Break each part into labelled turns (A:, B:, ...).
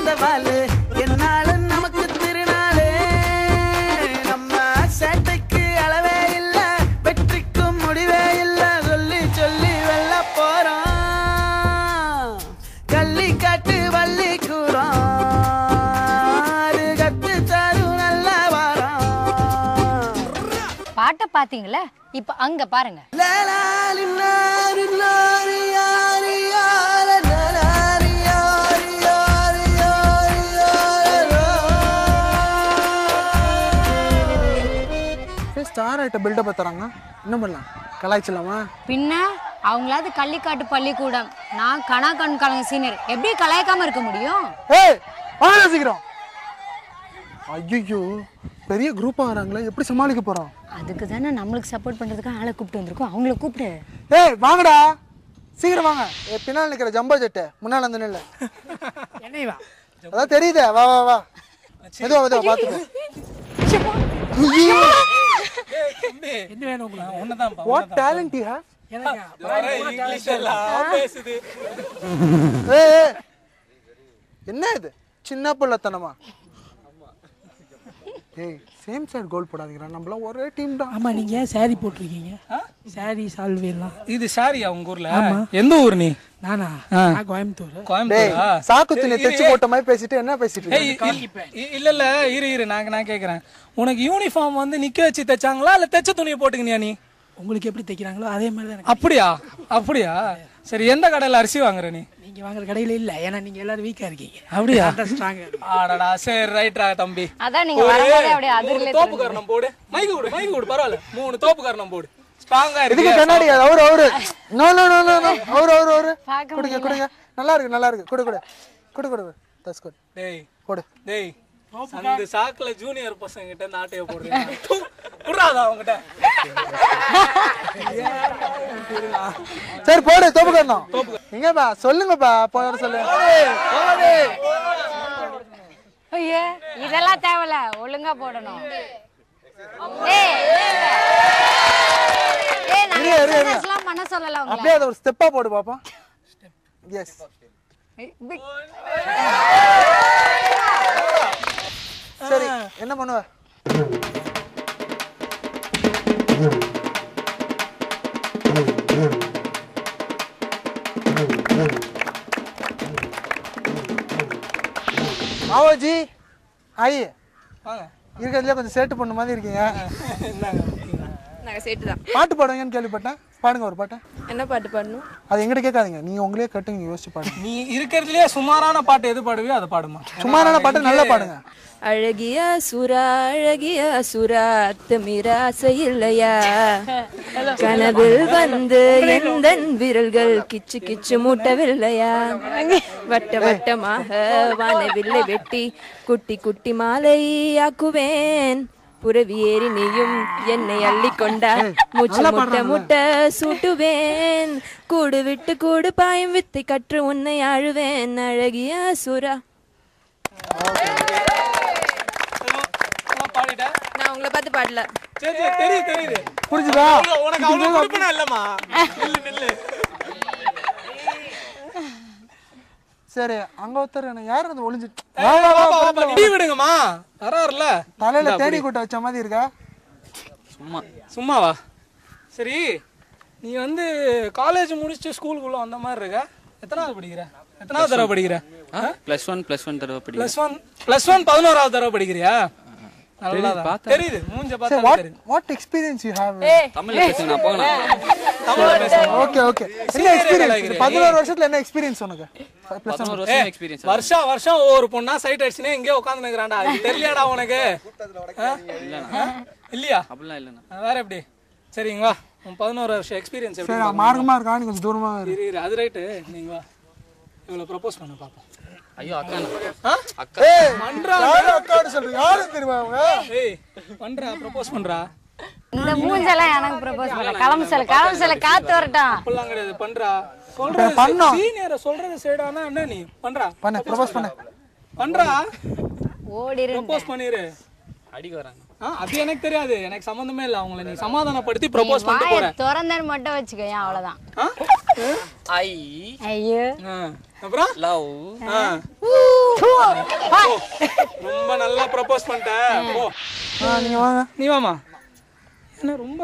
A: சவாலு என்னாலும் நமக்கு திருநாளே நம்ம சேட்டைக்கு அளவே இல்ல வெற்றிக்கும் முடிவே இல்ல சொல்லி சொல்லி வெல்ல போறோம் கள்ளி காட்டு வள்ளி கூறோம் அது கத்து தரும் நல்ல வாரம்
B: பாட்டை பாத்தீங்களா இப்ப அங்க பாருங்க
C: ஸ்டார் ஆயிட்ட பில்டப் தராங்க என்ன பண்ணலாம் கலாய்ச்சலாமா
B: பின்ன அவங்களாவது கள்ளிக்காட்டு பள்ளிக்கூடம் நான் கணா கண் கலங்க சீனியர் எப்படி கலாய்க்காம இருக்க முடியும்
C: ஏய் வாங்க சீக்கிரம் ஐயோ பெரிய குரூப்பா வராங்களே எப்படி சமாளிக்க போறோம்
B: அதுக்கு தானே நம்மளுக்கு சப்போர்ட் பண்றதுக்கு ஆளை கூப்பிட்டு வந்திருக்கோம் அவங்கள கூப்பிடு
C: ஏய் வாங்கடா சீக்கிரம் வாங்க பின்னால் நிக்கிற ஜம்போ ஜெட்டு முன்னால வந்து நில்ல
D: என்னைவா
C: அதான் தெரியுதே வா வா வா மெதுவா மெதுவா பாத்துக்கோ
D: என்ன வேணும் உங்களுக்கு ஒண்ணுதான்
C: what talent you have
D: English எல்லாம் பேசுது
C: ஏய் என்ன இது சின்ன புள்ளத்தனமா ஏய் சேம் சைடு கோல் போடாதீங்கடா நம்மள ஒரே டீம் தான்
D: ஆமா நீங்க சாரி போட்டுருக்கீங்க சாரி சால்வே எல்லாம்
E: இது சாரியா உங்க ஊர்ல எந்த ஊர் நீ
D: நானா நான் கோயம்புத்தூர்
E: கோயம்புத்தூரா
C: சாக்கு துணி தைச்சு போட்ட மாதிரி பேசிட்டு என்ன பேசிட்டு
E: இல்ல இல்ல இரு நான் கேக்குறேன் உனக்கு யூனிஃபார்ம் வந்து நிக்க வச்சு தைச்சாங்களா இல்ல தைச்ச துணியை போட்டுக்கினியா நீ
D: உங்களுக்கு எப்படி தைக்கிறாங்களோ அதே மாதிரி தான்
E: அப்படியா சரி எந்த கடையில அரிசி வாங்குற நீ
D: நீங்க வாங்குற கடையில இல்ல ஏன்னா நீங்க எல்லாரும் வீக்கா இருக்கீங்க
E: அப்படியா
D: ஸ்ட்ராங்கா
E: ஆடடா சரி ரைட்ரா தம்பி
B: அதான் நீங்க வரும்போதே அப்படியே அதிர்ல
E: தோப்பு காரணம் போடு மைக்கு விடு பரவாயில்ல 3 தோப்பு காரணம் போடு ஸ்ட்ராங்கா இருக்கு
C: இதுக்கு கண்ணாடி அவரு நோ நோ நோ நோ அவரு கொடுங்க நல்லா இருக்கு கொடு தட்ஸ் குட்
E: டேய்
C: போடு
E: டேய் அந்த சாக்குல ஜூனியர் பசங்க கிட்ட இந்த ஆட்டைய போடுறீங்க குடுறாதா அவங்ககிட்ட
C: சரி போடு தோப்பு காரணம் எங்கப்பா சொல்லுங்கப்பா போட சொல்லு
B: ஐயே இதெல்லாம் தேவையில்ல ஒழுங்கா போடணும் பண்ண சொல்லல
C: அப்படியே அதை ஒரு ஸ்டெப்பா போடு பாப்பா எஸ் சரி என்ன பண்ணுவ மாவோஜி ஆயி
E: வாங்க
C: இருக்கிறதுல கொஞ்சம் சேட்டு பண்ண மாதிரி இருக்கீங்க
F: நாங்க சேட்டு தான்
C: பாட்டு பாடுவீங்கன்னு கேள்விப்பட்டேன் பாடுங்க ஒரு பாட்டு
F: என்ன பாட்டு பாடணும்
C: அது எங்கிட்ட கேட்காதீங்க நீங்க உங்களே கட்டு நீங்க யோசிச்சு பாடுங்க
E: நீ இருக்கிறதுலயே சுமாரான பாட்டு எது பாடுவியோ அதை பாடுமா
C: சுமாரான பாட்டு நல்லா பாடுங்க
F: அழகிய சுரா அத்தமிராசை இல்லையா கனவில் வந்து எந்தன் விரல்கள் கிச்சு கிச்சு மூட்டவில்லையா வட்ட வட்டமாக வானவில்லை வெட்டி குட்டி குட்டி மாலை ஆக்குவேன் புறவி ஏறி நீயும் என்னை அள்ளி கொண்டா மூச்சு முட்டை சூட்டுவேன் கூடு விட்டு கூடு பாயும் வித்தை கற்று உன்னை ஆழுவேன் அழகிய சுரா நான் உங்களை பார்த்து பாடல
E: தெரியுது
C: புரிஞ்சுதா
E: உனக்கு அவ்வளவு கொடுப்பனா இல்லம்மா நில்லு
C: சரி அங்க ஒருத்தர் எனக்கு யாரு அந்த ஒளிஞ்சு
E: விடுங்கம்மா வராருல
C: தலையில தேடி கூட்ட வச்ச மாதிரி இருக்கா
E: சும்மாவா சரி நீ வந்து காலேஜ் முடிச்சுட்டு ஸ்கூலுக்குள்ள வந்த மாதிரி இருக்க எத்தனாவது தடவை படிக்கிற
G: +1 தடவை படிக்கிறேன்
E: +1 11வது தடவை படிக்கிறியா தெரியுது மூஞ்ச பார்த்தா தெரியுது
C: வாட் எக்ஸ்பீரியன்ஸ் யூ ஹேவ்
G: தமிழ்ல பேசுங்க நான் போகலாம்
E: தமிழ்ல பேசுங்க
C: ஓகே என்ன எக்ஸ்பீரியன்ஸ் 11 வருஷத்துல என்ன எக்ஸ்பீரியன்ஸ் உனக்கு
G: 11 வருஷம் எக்ஸ்பீரியன்ஸ்
E: வருஷம் ஒவ்வொரு பொண்ணா சைட் அடிச்சுனே எங்கேயோ உட்கார்ந்து நிக்கறான்டா அது தெரியலடா உனக்கு இல்லையா
G: அப்படிலாம் இல்லண்ணா
E: வேற எப்படி சரிங்க வா உன் 11 வருஷம் எக்ஸ்பீரியன்ஸ் எப்படி
C: சரி மார்க்கமா இருக்கா நீ கொஞ்சம் தூரமா
E: இரு அது ரைட் நீங்க வா இவள ப்ரோபோஸ் பண்ண பாப்போம்
G: ஐயோ அக்கா
E: அக்கா பண்றா
C: யாரு அக்கான்னு சொல்றீங்க யாரு தெரியுமா அவங்க
E: ஏய் பண்றா ப்ரோபோஸ் பண்றா
B: இந்த மூஞ்செல்லாம் எனக்கு ப்ரோபோஸ் பண்ணல கிளம்பு காத்து வரட்டும்
E: அப்பலாம் கிடையாது பண்றா சொல்றது சீனியர் சொல்றது சைடானா என்ன நீ பண்றா
C: பண்ணு ப்ரோபோஸ்
E: பண்றா
B: ஓடிரு
E: ப்ரோபோஸ் பண்ணிரு
G: அடிக்க வராங்க
E: அது எனக்கு தெரியாது எனக்கு சம்பந்தமே இல்ல அவங்கள நீ சமாதானப்படுத்தி ப்ரோபோஸ் பண்ணிட்டு போற
B: திறந்தேன்னு மட்டும் வச்சுக்கோ அவ்வளவுதான்
G: ஐ
B: ஐயோ
E: அப்புறம்
G: லவ்
E: ரொம்ப நல்லா ப்ரப்போஸ் பண்ணிட்டேன் போ.
C: நீங்க வாங்க.
E: நீ வாமா. என்ன ரொம்ப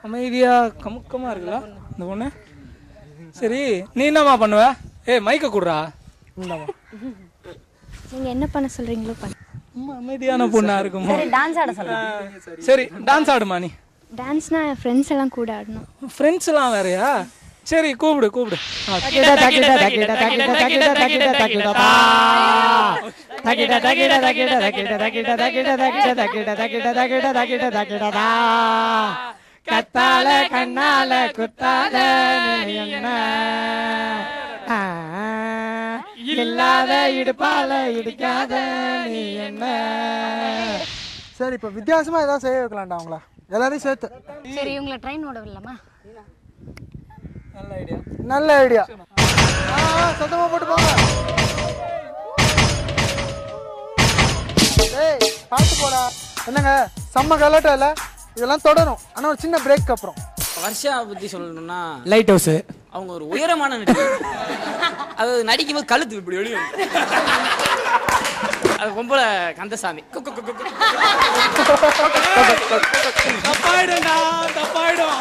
E: அமைதியா கமுக்கமா இருக்குல்ல இந்த பொண்ணு? சரி நீ என்னம்மா பண்ணுவ? ஏய் மைக்க குடுறா.
H: நீங்க என்ன பண்ண சொல்றீங்களோ பண்ணு.
E: ரொம்ப அமைதியான பொண்ணா இருக்குமா?
B: டான்ஸ் ஆட சொல்றேன்.
E: சரி டான்ஸ் ஆடுமா நீ.
H: டான்ஸ்னா என் ஃப்ரெண்ட்ஸ் எல்லாம் கூட ஆடணும்.
E: ஃப்ரெண்ட்ஸ் எல்லாம் வேறயா? சரி கூப்பிடு கூப்பிடு.
C: கத்தால கண்ணால குத்தாத என்ன இல்லாத இடுப்பால இடிக்காத நீ என்ன. சரி இப்ப வித்தியாசமா ஏதாவது செய்ய வைக்கலாம்டா அவங்கள எல்லாரையும் சேர்த்து.
B: சரி இவங்களை ட்ரெயின் ஓட விடலாமா?
E: நல்ல ஐடியா.
C: நல்ல ஐடியா. சத்தமா போட்டு போங்க. ஏய் பாத்து போடா. என்னங்க செம்ம கலாட்டா இல்ல? இதெல்லாம் தொடரும். ஆனா ஒரு சின்ன பிரேக் அப்புறம்.
G: வர்ஷா பத்தி சொல்லணும்னா
D: லைட் ஹவுஸ்
G: அவங்க ஒரு உயரமான நடிகை. அது நடிக்கும்போது கழுத்து இப்படி வெளியே அது ரொம்ப கந்தசாமி.
E: தப்பாயிடும்.